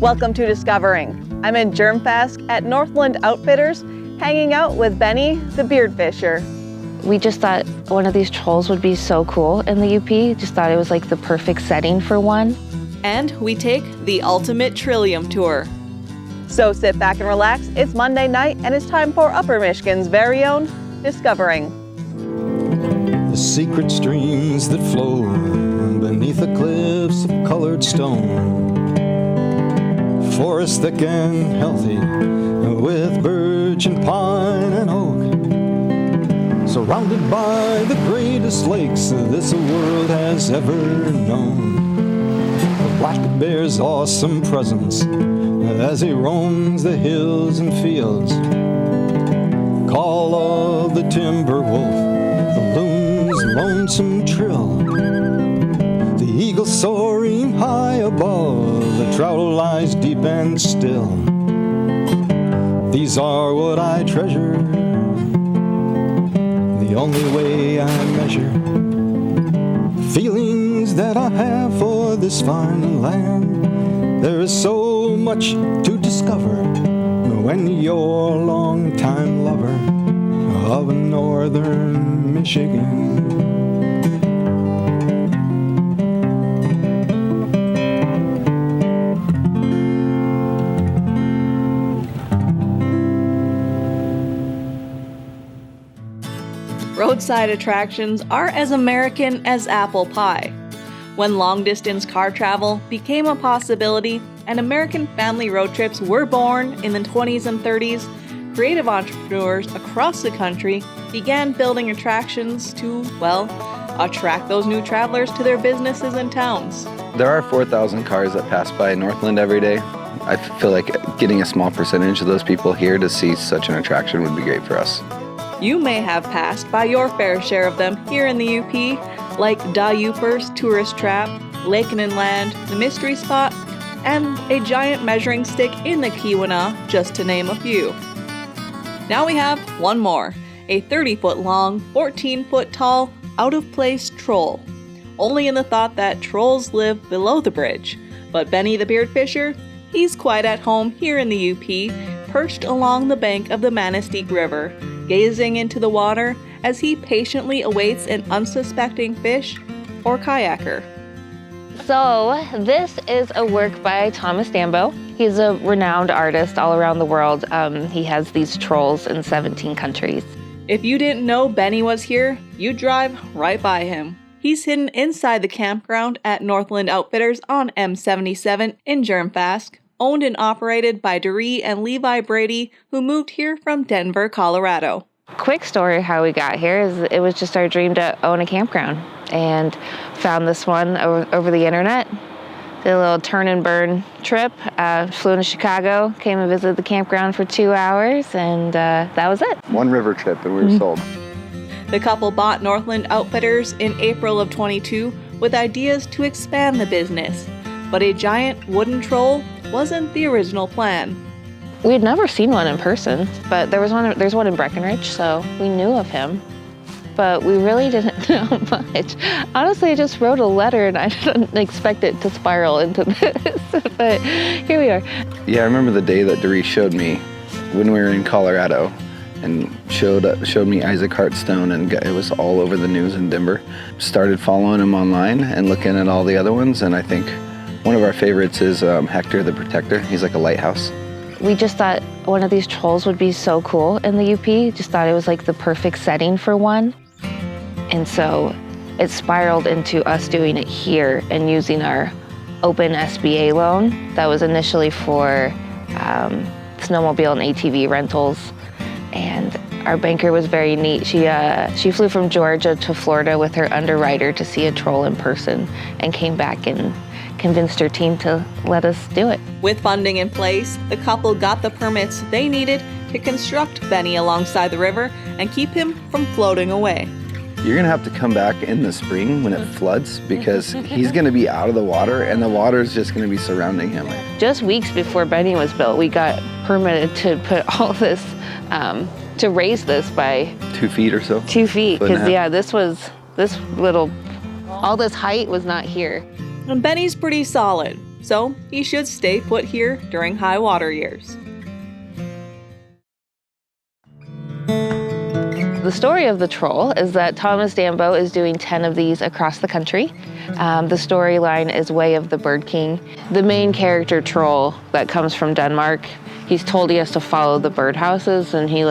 Welcome to Discovering. I'm in Germfask at Northland Outfitters, hanging out with Benny, the beard fisher. We just thought one of these trolls would be so cool in the UP. Just thought it was like the perfect setting for one. And we take the ultimate Trillium tour. So sit back and relax. It's Monday night and it's time for Upper Michigan's very own Discovering. The secret streams that flow beneath the cliffs of colored stone. Forest thick and healthy with birch and pine and oak. Surrounded by the greatest lakes this world has ever known. The black bear's awesome presence as he roams the hills and fields. Call of the timber wolf, the loon's lonesome trill. The eagle soaring high above, the trout lies deep and still. These are what I treasure, the only way I measure feelings that I have for this fine land. There is so much to discover when you're a long-time lover of northern Michigan. Roadside attractions are as American as apple pie. When long-distance car travel became a possibility and American family road trips were born in the 20s and 30s, creative entrepreneurs across the country began building attractions to, well, attract those new travelers to their businesses and towns. There are 4,000 cars that pass by Northland every day. I feel like getting a small percentage of those people here to see such an attraction would be great for us. You may have passed by your fair share of them here in the UP, like Da Upers Tourist Trap, Lake and Inland, the Mystery Spot, and a giant measuring stick in the Keweenaw, just to name a few. Now we have one more, a 30-foot long, 14-foot tall, out-of-place troll. Only in the thought that trolls live below the bridge. But Benny the Beard Fisher, he's quite at home here in the UP, perched along the bank of the Manistique River, gazing into the water as he patiently awaits an unsuspecting fish or kayaker. So this is a work by Thomas Dambo. He's a renowned artist all around the world. He has these trolls in 17 countries. If you didn't know Benny was here, you'd drive right by him. He's hidden inside the campground at Northland Outfitters on M77 in Germfask, owned and operated by Doree and Levi Brady, who moved here from Denver, Colorado. Quick story how we got here is it was just our dream to own a campground, and found this one over the internet. Did a little turn and burn trip, flew into Chicago, came and visited the campground for 2 hours, and that was it. One river trip and we were sold. The couple bought Northland Outfitters in April of 22 with ideas to expand the business, but a giant wooden troll wasn't the original plan. We had never seen one in person, but there's one in Breckenridge, so we knew of him. But we really didn't know much. Honestly, I just wrote a letter and I didn't expect it to spiral into this, but here we are. Yeah, I remember the day that Doree showed me when we were in Colorado and showed me Isaac Hartstone, and it was all over the news in Denver. Started following him online and looking at all the other ones, and I think one of our favorites is Hector the Protector. He's like a lighthouse. We just thought one of these trolls would be so cool in the UP. Just thought it was like the perfect setting for one. And so it spiraled into us doing it here and using our open SBA loan that was initially for snowmobile and ATV rentals. And our banker was very neat. She flew from Georgia to Florida with her underwriter to see a troll in person and came back and convinced her team to let us do it. With funding in place, the couple got the permits they needed to construct Benny alongside the river and keep him from floating away. You're gonna have to come back in the spring when it floods, because he's gonna be out of the water and the water is just gonna be surrounding him. Just weeks before Benny was built, we got permitted to put all this, to raise this by 2 feet or so. 2 feet, because all this height was not here. And Benny's pretty solid. so he should stay put here during high water years. The story of the troll is that Thomas Dambo is doing 10 of these across the country. The storyline is Way of the Bird King. The main character troll that comes from Denmark, he's told he has to follow the birdhouses, and he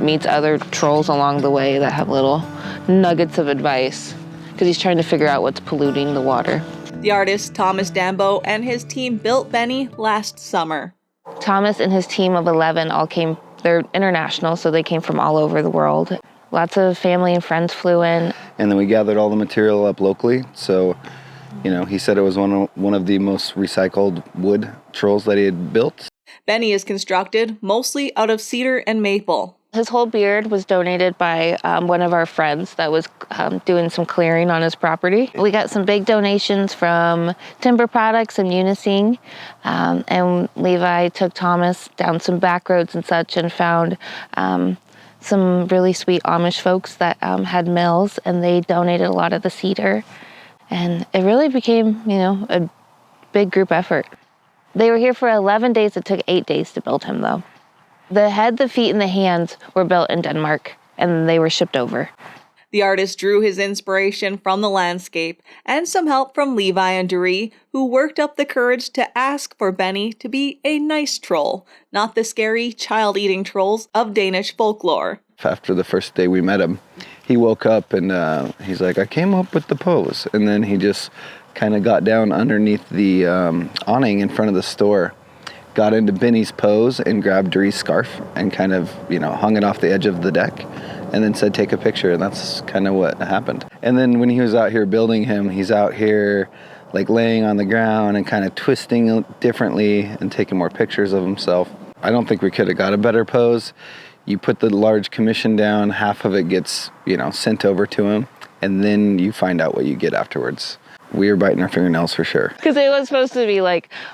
meets other trolls along the way that have little nuggets of advice because he's trying to figure out what's polluting the water. The artist Thomas Dambo and his team built Benny last summer. Thomas and his team of 11 all came, they're international, so they came from all over the world. Lots of family and friends flew in. And then we gathered all the material up locally. So, he said it was one of the most recycled wood trolls that he had built. Benny is constructed mostly out of cedar and maple. His whole beard was donated by one of our friends that was doing some clearing on his property. We got some big donations from Timber Products and Unising, and Levi took Thomas down some back roads and such and found some really sweet Amish folks that had mills, and they donated a lot of the cedar. And it really became, a big group effort. They were here for 11 days. It took 8 days to build him, though. The head, the feet, and the hands were built in Denmark, and they were shipped over. The artist drew his inspiration from the landscape and some help from Levi and Doree, who worked up the courage to ask for Benny to be a nice troll, not the scary child-eating trolls of Danish folklore. After the first day we met him, he woke up and he's like, I came up with the pose. And then he just kind of got down underneath the awning in front of the store, got into Benny's pose and grabbed Doree's scarf and kind of, hung it off the edge of the deck and then said, take a picture. And that's kind of what happened. And then when he was out here building him, he's out here laying on the ground and kind of twisting differently and taking more pictures of himself. I don't think we could have got a better pose. You put the large commission down, half of it gets, sent over to him, and then you find out what you get afterwards. We were biting our fingernails for sure. Because it was supposed to be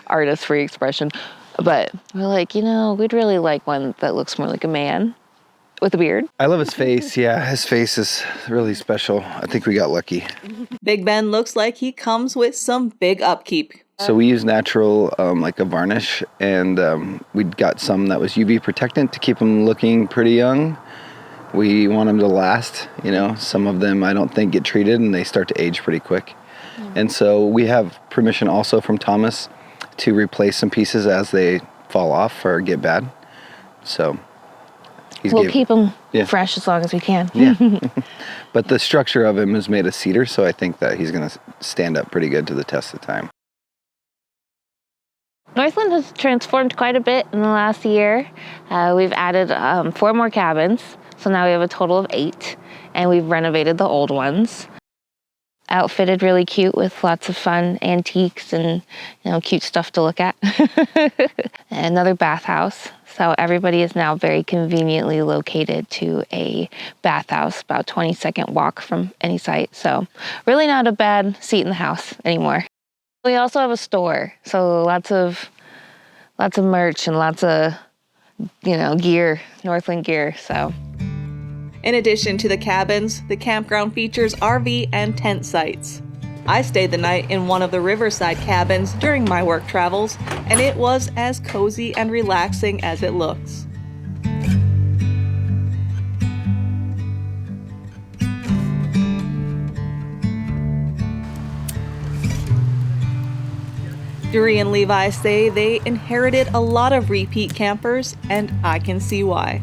artist-free expression. But we're we'd really like one that looks more like a man with a beard. I love his face. Yeah, his face is really special. I think we got lucky. Big Ben looks like he comes with some big upkeep. So we use natural, a varnish, and we got some that was UV protectant to keep them looking pretty young. We want them to last. Some of them I don't think get treated and they start to age pretty quick. And so we have permission also from Thomas to replace some pieces as they fall off or get bad. So we'll keep them fresh as long as we can. Yeah. But the structure of him is made of cedar, so I think that he's going to stand up pretty good to the test of time. Northland has transformed quite a bit in the last year. We've added 4 more cabins, so now we have a total of 8, and we've renovated the old ones. Outfitted really cute with lots of fun antiques and cute stuff to look at. Another bathhouse. So everybody is now very conveniently located to a bathhouse, about 20-second walk from any site. So really not a bad seat in the house anymore. We also have a store, so lots of merch and lots of gear, Northland gear. So. In addition to the cabins, the campground features RV and tent sites. I stayed the night in one of the riverside cabins during my work travels, and it was as cozy and relaxing as it looks. Doree and Levi say they inherited a lot of repeat campers, and I can see why.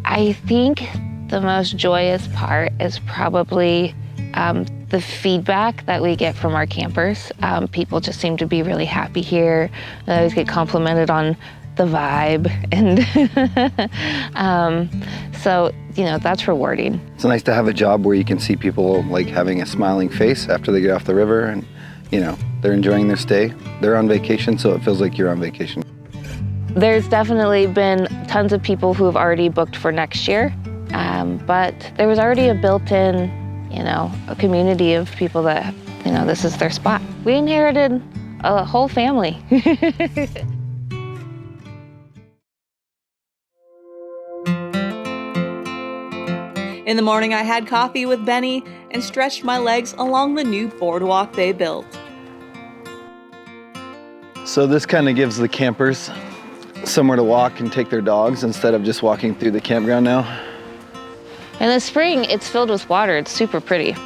I think the most joyous part is probably the feedback that we get from our campers. People just seem to be really happy here. They always get complimented on the vibe, and so that's rewarding. It's nice to have a job where you can see people having a smiling face after they get off the river, and they're enjoying their stay. They're on vacation, so it feels like you're on vacation. There's definitely been tons of people who have already booked for next year, but there was already a built-in, a community of people that, this is their spot. We inherited a whole family. In the morning, I had coffee with Benny and stretched my legs along the new boardwalk they built. So this kind of gives the campers somewhere to walk and take their dogs instead of just walking through the campground now. In the spring, it's filled with water. It's super pretty.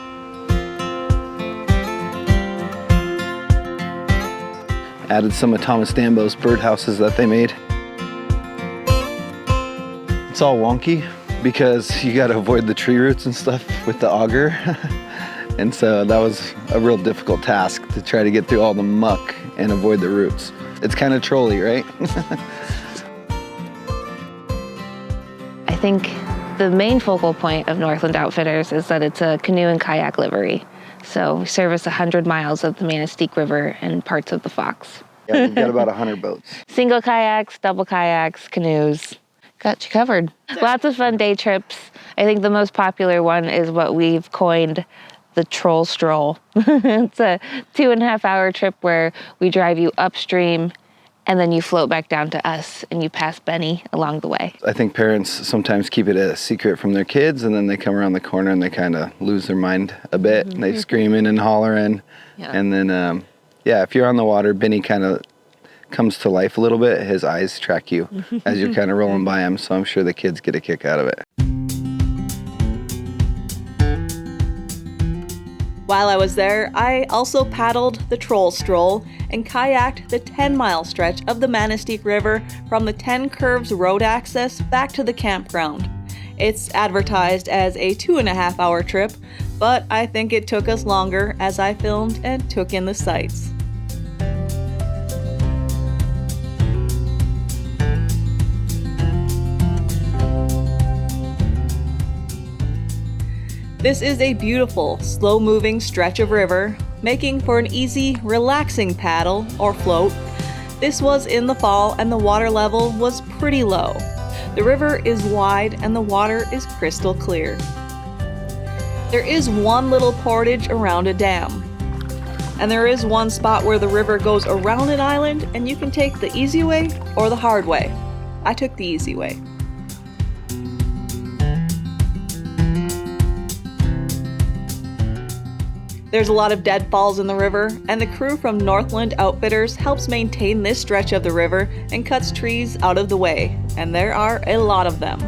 Added some of Thomas Dambo's birdhouses that they made. It's all wonky because you got to avoid the tree roots and stuff with the auger. And so that was a real difficult task to try to get through all the muck and avoid the roots. It's kind of trolly, right? I think the main focal point of Northland Outfitters is that it's a canoe and kayak livery. So we service 100 miles of the Manistique River and parts of the Fox. Yeah, we've got about 100 boats. Single kayaks, double kayaks, canoes. Got you covered. Lots of fun day trips. I think the most popular one is what we've coined the troll stroll. It's a 2.5-hour trip where we drive you upstream and then you float back down to us and you pass Benny along the way. I think parents sometimes keep it a secret from their kids, and then they come around the corner and they kind of lose their mind a bit. And they screaming and hollering. Yeah. And then, if you're on the water, Benny kind of comes to life a little bit. His eyes track you as you're kind of rolling by him, so I'm sure the kids get a kick out of it. While I was there, I also paddled the troll stroll and kayaked the 10-mile stretch of the Manistique River from the 10 Curves road access back to the campground. It's advertised as a 2.5-hour trip, but I think it took us longer as I filmed and took in the sights. This is a beautiful, slow-moving stretch of river, making for an easy, relaxing paddle or float. This was in the fall and the water level was pretty low. The river is wide and the water is crystal clear. There is one little portage around a dam. And there is one spot where the river goes around an island and you can take the easy way or the hard way. I took the easy way. There's a lot of deadfalls in the river, and the crew from Northland Outfitters helps maintain this stretch of the river and cuts trees out of the way, and there are a lot of them.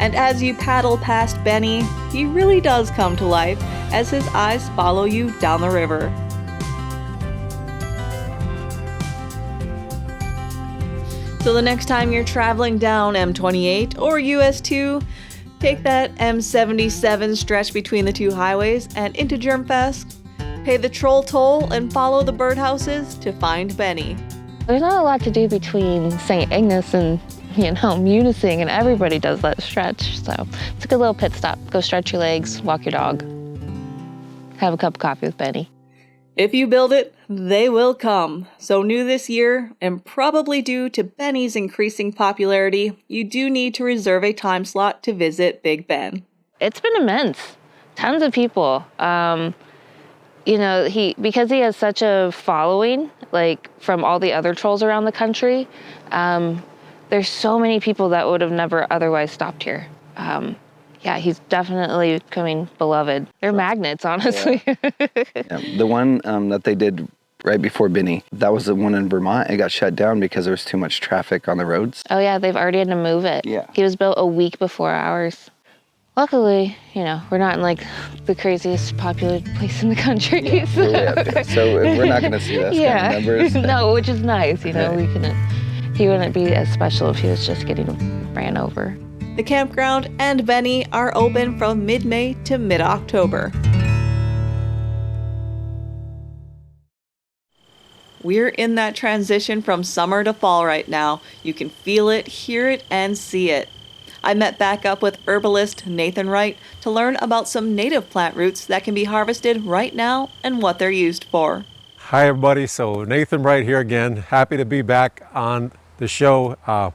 And as you paddle past Benny, he really does come to life as his eyes follow you down the river. So the next time you're traveling down M28 or US 2, take that M77 stretch between the two highways and into Germfask, pay the troll toll and follow the birdhouses to find Benny. There's not a lot to do between St. Ignace and Munising, and everybody does that stretch. So it's a good little pit stop. Go stretch your legs, walk your dog, have a cup of coffee with Benny. If you build it, they will come. So new this year, and probably due to Benny's increasing popularity, you do need to reserve a time slot to visit Big Ben. It's been immense. Tons of people. Because he has such a following, like from all the other trolls around the country, there's so many people that would have never otherwise stopped here. He's definitely becoming beloved. They're magnets, honestly. Yeah. The one that they did right before Benny, that was the one in Vermont. It got shut down because there was too much traffic on the roads. Oh yeah, they've already had to move it. Yeah. He was built a week before ours. Luckily, we're not in like the craziest populated place in the country. Yeah, so we're not going to see those kind of numbers. No, which is nice. Right. He wouldn't be as special if he was just getting ran over. The campground and Benny are open from mid-May to mid-October. We're in that transition from summer to fall right now. You can feel it, hear it, and see it. I met back up with herbalist Nathan Wright to learn about some native plant roots that can be harvested right now and what they're used for. Hi everybody, so Nathan Wright here again. Happy to be back on the show.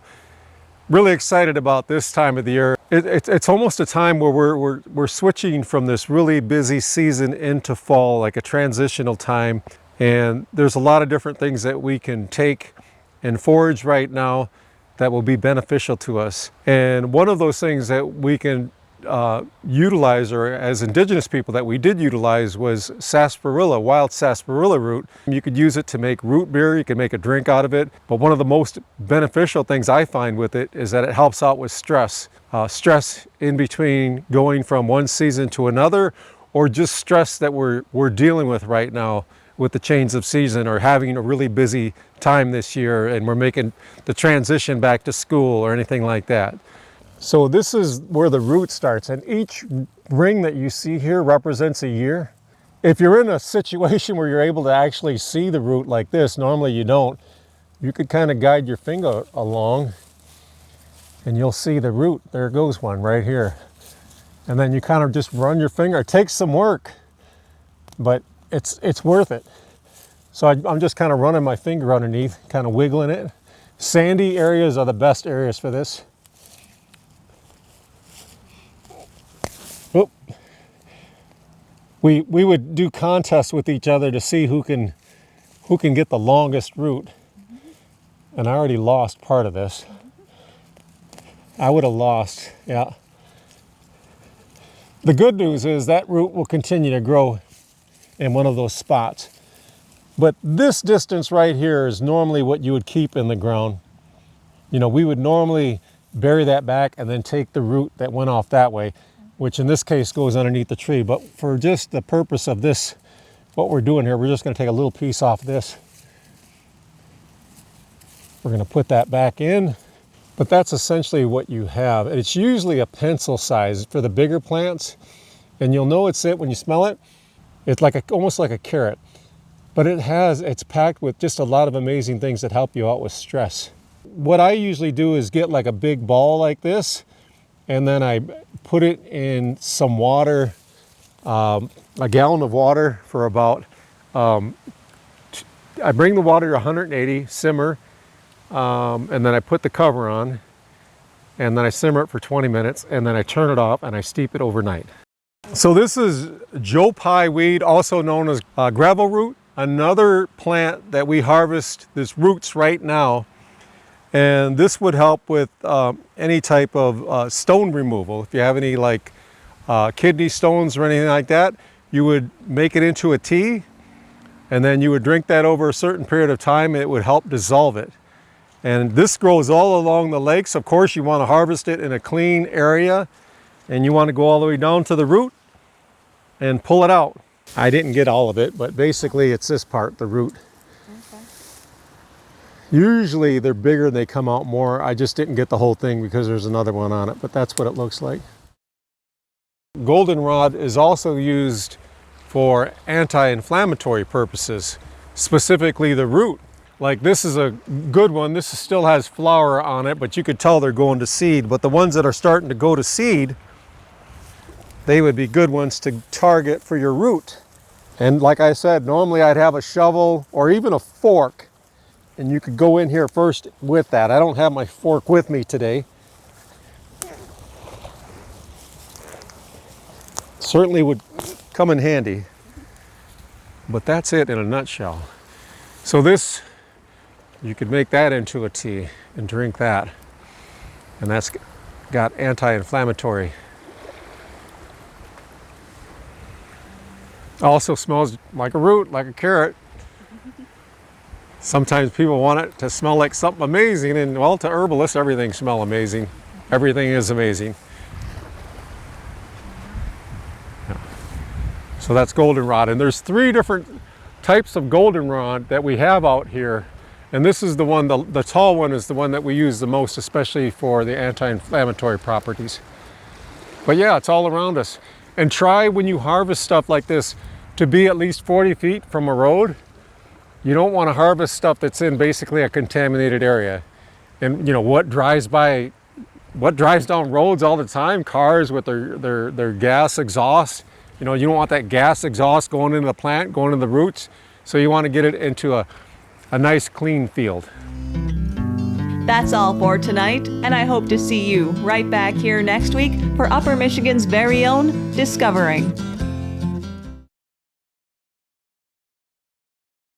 Really excited about this time of the year. It's almost a time where we're switching from this really busy season into fall, like a transitional time. And there's a lot of different things that we can take and forage right now that will be beneficial to us. And one of those things that we can utilize, or as Indigenous people that we did utilize, was sarsaparilla, wild sarsaparilla root. You could use it to make root beer, you can make a drink out of it, but one of the most beneficial things I find with it is that it helps out with stress. Stress in between going from one season to another, or just stress that we're dealing with right now with the change of season, or having a really busy time this year and we're making the transition back to school or anything like that. So this is where the root starts, and each ring that you see here represents a year. If you're in a situation where you're able to actually see the root like this, normally you don't, you could kind of guide your finger along and you'll see the root. There goes one right here. And then you kind of just run your finger. It takes some work, but it's worth it. So I'm just kind of running my finger underneath, kind of wiggling it. Sandy areas are the best areas for this. Oop. We would do contests with each other to see who can get the longest root. And I already lost part of this. I would have lost, yeah. The good news is that root will continue to grow in one of those spots. But this distance right here is normally what you would keep in the ground. You know, we would normally bury that back and then take the root that went off that way, which in this case goes underneath the tree. But for just the purpose of this, what we're doing here, we're just going to take a little piece off this. We're going to put that back in, but that's essentially what you have. It's usually a pencil size for the bigger plants, and you'll know it's it when you smell it. It's like almost like a carrot, but it's packed with just a lot of amazing things that help you out with stress. What I usually do is get like a big ball like this, and then I put it in some water, a gallon of water for about, I bring the water to 180, simmer, and then I put the cover on, and then I simmer it for 20 minutes, and then I turn it off and I steep it overnight. So this is Joe Pye weed, also known as gravel root, another plant that we harvest this roots right now. And this would help with any type of stone removal. If you have any like kidney stones or anything like that, you would make it into a tea, and then you would drink that over a certain period of time, and it would help dissolve it. And this grows all along the lakes. Of course, you want to harvest it in a clean area, and you want to go all the way down to the root and pull it out. I didn't get all of it, but basically it's this part, the root. Okay. Usually they're bigger and they come out more. I just didn't get the whole thing because there's another one on it, but that's what it looks like. Goldenrod is also used for anti-inflammatory purposes, specifically the root. Like this is a good one. This still has flower on it, but you could tell they're going to seed. But the ones that are starting to go to seed, they would be good ones to target for your root. And like I said, normally I'd have a shovel or even a fork, and you could go in here first with that. I don't have my fork with me today. Certainly would come in handy, but that's it in a nutshell. So this, you could make that into a tea and drink that, and that's got anti-inflammatory. Also smells like a root, like a carrot. Sometimes people want it to smell like something amazing, and well, to herbalists, everything smells amazing. Everything is amazing. Yeah. So that's goldenrod, and there's 3 different types of goldenrod that we have out here. And this is the one, the tall one is the one that we use the most, especially for the anti-inflammatory properties. But yeah, it's all around us. And try when you harvest stuff like this to be at least 40 feet from a road. You don't want to harvest stuff that's in basically a contaminated area. And you know, what drives down roads all the time? Cars with their gas exhaust. You know, you don't want that gas exhaust going into the plant, going into the roots. So you want to get it into a nice clean field. That's all for tonight, and I hope to see you right back here next week for Upper Michigan's very own Discovering.